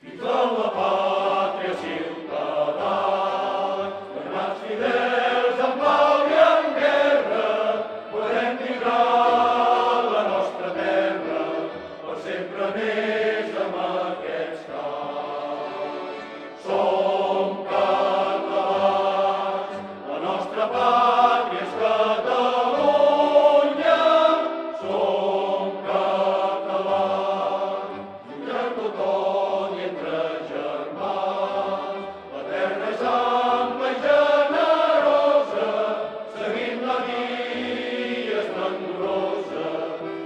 Viva la pàtria, ciutadans, tornats fidels en pau i en guerra, podrem migrar la nostra terra, per sempre més amb aquests camps. Som catalans, la nostra pàtria és Catalunya, som catalans, lluitar tothom i entre germans. La terra és ampla i generosa, seguint la guia esplendorosa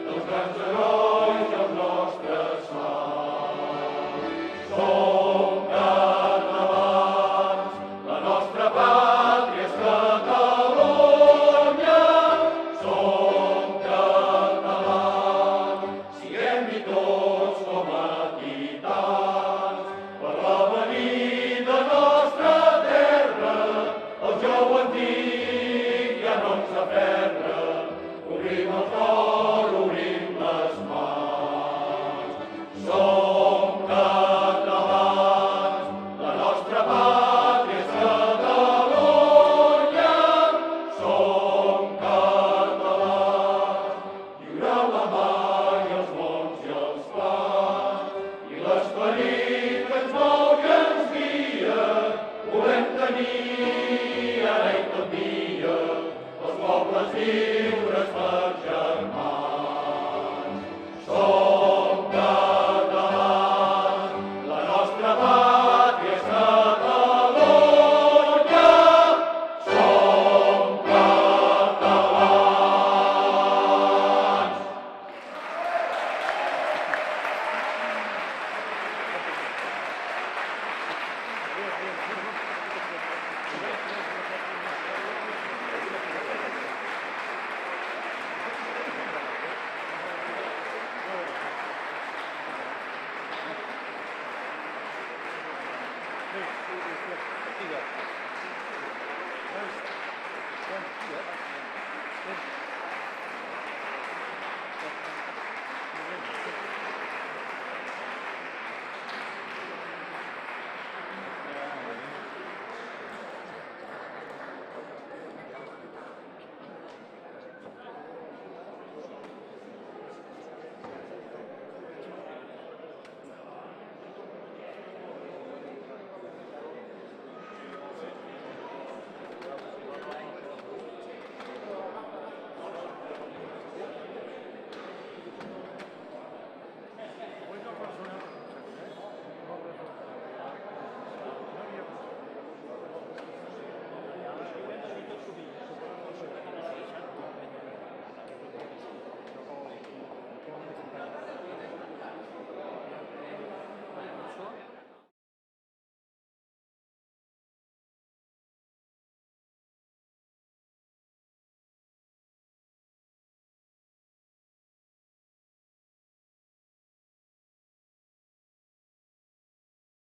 dels grans herois i els nostres sants. Som catalans, la nostra pàtria és Catalunya, som catalans, siguem-hi tots com a titans, per l'avenir de nostra terra, el jou antic ja no ens aferra, obrim el cor, obrim les mans. Som catalans, la nostra pàtria és Catalunya, som catalans, lliureu la mà i els mons i els plans, i l'esperit que ens mou i ens guia, volem tenir ara i tot dia els pobles lliures per germans. Som catalans, la nostra pàtria és Catalunya, som catalans. Thank you.